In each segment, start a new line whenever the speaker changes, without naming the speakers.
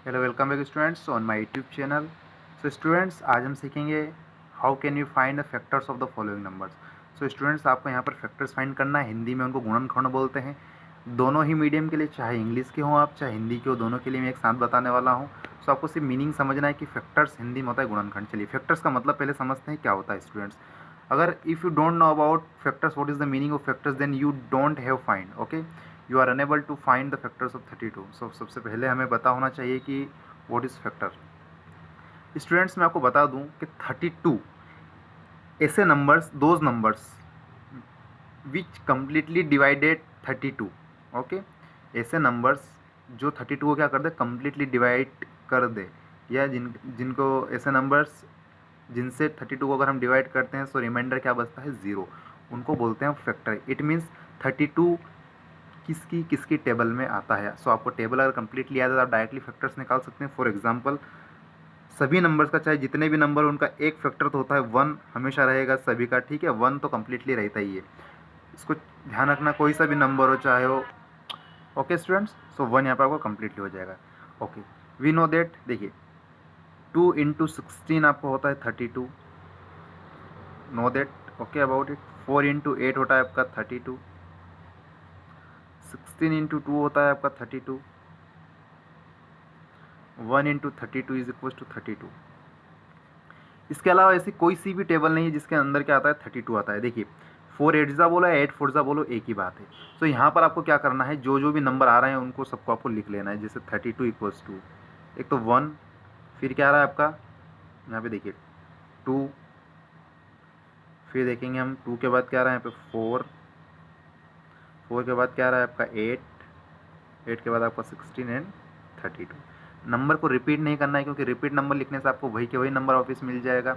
Hello welcome back students on my YouTube channel. So students, आज हम सीखेंगे how can you find the factors of the following numbers. So students, आपको यहाँ पर factors find करना है। हिंदी में उनको गुणनखंड बोलते हैं। दोनों ही मीडियम के लिए, चाहे इंग्लिश के हों आप चाहे हिंदी के हो, दोनों के लिए मैं एक साथ बताने वाला हूँ। सो आपको सिर्फ मीनिंग समझना है कि फैक्टर्स हिंदी में होता है गुणनखंड। चलिए, फैक्टर्स का मतलब पहले समझते हैं क्या होता है स्टूडेंट्स। अगर if you don't know about factors, what is the meaning of factors, then you don't have find, okay, you are unable to find the factors of 32। So सबसे पहले हमें पता होना चाहिए कि व्हाट इज़ फैक्टर। स्टूडेंट्स, मैं आपको बता दूं कि 32 ऐसे numbers, those numbers which completely divided 32, okay, ऐसे नंबर्स जो 32 को क्या कर दे, कम्प्लीटली डिवाइड कर दे, या जिनको ऐसे नंबर्स जिनसे 32 को अगर हम डिवाइड करते हैं सो रिमाइंडर क्या बचता है, ज़ीरो, उनको बोलते हैं फैक्टर। इट मीन्स 32 किसकी किसकी टेबल में आता है। सो आपको टेबल अगर कंप्लीटली याद है तो आप डायरेक्टली फैक्टर्स निकाल सकते हैं। फॉर एग्जांपल, सभी नंबर्स का, चाहे जितने भी नंबर, उनका एक फैक्टर तो होता है, वन हमेशा रहेगा सभी का, ठीक है, वन तो कंप्लीटली रहता ही है। इसको ध्यान रखना, कोई सा भी नंबर हो चाहे हो, ओके स्टूडेंट्स। सो वन यहाँ पर आपको कंप्लीटली हो जाएगा। ओके, वी नो दैट, देखिए 2 × 16 आपको होता है 32, know that, okay about it. 4 × 8 होता है आपका 32, 16 × 2 होता है आपका 32, 1 × 32 = 32। इसके अलावा ऐसी कोई सी भी टेबल नहीं है जिसके अंदर क्या आता है, 32 आता है। देखिए, 4 8 बोलो या 8 4 बोलो, एक ही बात है। तो यहाँ पर आपको क्या करना है, जो जो भी नंबर आ रहे हैं उनको सबको आपको लिख लेना है। जैसे 32 = एक तो 1, फिर क्या आ रहा है आपका यहाँ पे, देखिए 2, फिर देखेंगे हम 2 के बाद क्या आ रहा है यहाँ पे 4, 4 के बाद क्या आ रहा है आपका 8, 8 के बाद आपका 16 एंड 32। नंबर को रिपीट नहीं करना है, क्योंकि रिपीट नंबर लिखने से आपको वही के वही नंबर वापस मिल जाएगा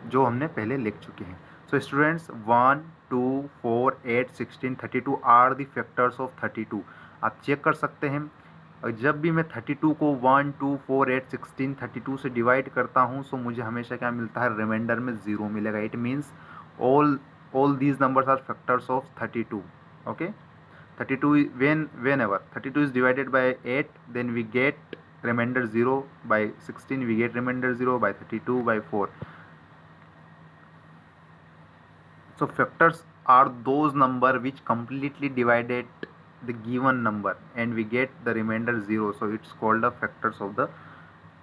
जो हमने पहले लिख चुके हैं। So students, 1 2 4 8 16 32 are the factors of 32। आप चेक कर सकते हैं, और जब भी मैं 32 को 1 2 4 8 16 32 से डिवाइड करता हूँ, सो मुझे हमेशा क्या मिलता है, रिमाइंडर में ज़ीरो मिलेगा। It means all these numbers are factors of 32, okay। 32 whenever 32 is divided by 8, then we get remainder 0, by 16 we get remainder 0, by 32 by 4. So factors are those number which completely divided the given number and we get the remainder 0, so it's called the factors of the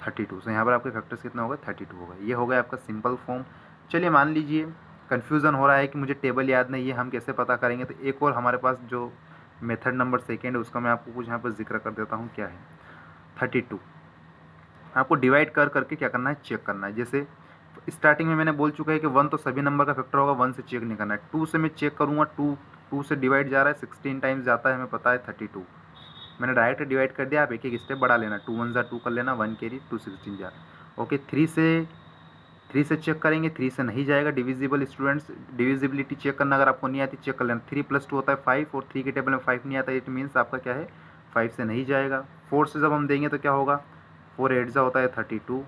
32। so यहाँ पर आपके factors कितना होगा, 32 होगा। ये हो गया आपका सिंपल फॉर्म। चलिए, मान लीजिए कन्फ्यूज़न हो रहा है कि मुझे टेबल याद नहीं है, हम कैसे पता करेंगे, तो एक और हमारे पास जो मेथड नंबर सेकेंड है उसका मैं आपको कुछ यहाँ पर जिक्र कर देता हूँ। क्या है, 32 आपको डिवाइड कर करके क्या करना है, चेक करना है। जैसे स्टार्टिंग में मैंने बोल चुका है कि 1 तो सभी नंबर का फैक्टर होगा, 1 से चेक नहीं करना है। 2 से मैं चेक करूँगा, 2 से डिवाइड जा रहा है, 16 टाइम्स जाता है, हमें पता है 32, मैंने डायरेक्ट डिवाइड कर दिया। आप एक एक स्टेप बढ़ा लेना, 2 1 ज़ा 2 कर लेना, 1 कैरी 2 16 जा। ओके, 3 से चेक करेंगे, 3 से नहीं जाएगा डिविजिबल। स्टूडेंट्स, डिविजिबिलिटी चेक करना अगर आपको नहीं आती, चेक कर लेना। 3 + 2 होता है 5, और 3 के टेबल में 5 नहीं आता, इट मीन्स आपका क्या है, 5 से नहीं जाएगा। 4 से जब हम देंगे तो क्या होगा, 4 8 ज़ा होता है 32,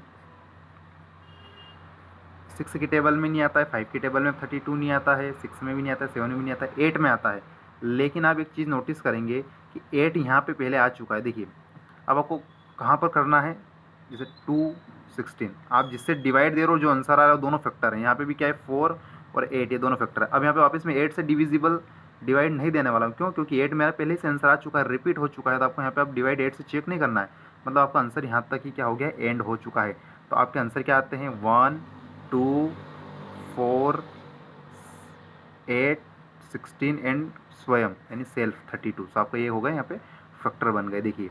6 की टेबल में नहीं आता है, 5 की टेबल में 32 नहीं आता है, 6 में भी नहीं आता है, 7 में भी नहीं आता है, 8 में आता है। लेकिन आप एक चीज़ नोटिस करेंगे कि 8 यहाँ पे पहले आ चुका है। देखिए, अब आपको कहाँ पर करना है, जैसे 2 16 आप जिससे डिवाइड दे रहे हो, जो आंसर आ रहा है वो दोनों फैक्टर हैं। यहाँ पे भी क्या है, 4 और 8, ये दोनों फैक्टर है। अब यहाँ पे वापस में 8 से डिविजिबल डिवाइड नहीं देने वाला हूँ, क्यों, क्योंकि 8 मेरा पहले से आंसर आ चुका है, रिपीट हो चुका है। तो आपको यहाँ पे आप डिवाइड 8 से चेक नहीं करना है, मतलब आपका आंसर यहाँ तक ही क्या हो गया, एंड हो चुका है। तो आपके आंसर क्या आते हैं, 1 2 4 8 16 एंड स्वयं यानी सेल्फ 32। सो आपका ये हो गया, यहाँ पे फैक्टर बन गए। देखिए,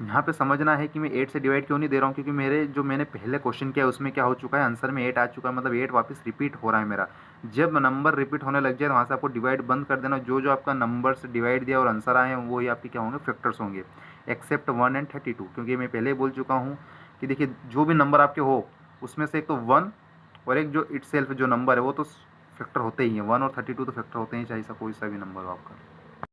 यहाँ पे समझना है कि मैं 8 से डिवाइड क्यों नहीं दे रहा हूँ, क्योंकि मेरे जो मैंने पहले क्वेश्चन किया उसमें क्या हो चुका है, आंसर में 8 आ चुका है, मतलब 8 वापस रिपीट हो रहा है मेरा। जब नंबर रिपीट होने लग जाए तो वहाँ से आपको डिवाइड बंद कर देना। जो जो आपका नंबर से डिवाइड दिया और आंसर आए हैं वही आपके क्या होंगे, फैक्टर्स होंगे, एक्सेप्ट 1 एंड 32, क्योंकि मैं पहले ही बोल चुका हूँ कि देखिए, जो भी नंबर आपके हो उसमें से एक तो 1 और एक जो इट सेल्फ जो नंबर है वो तो फैक्टर होते ही हैं। 1 और 32 तो फैक्टर होते हैं, चाहे सा कोई सा भी नंबर हो आपका।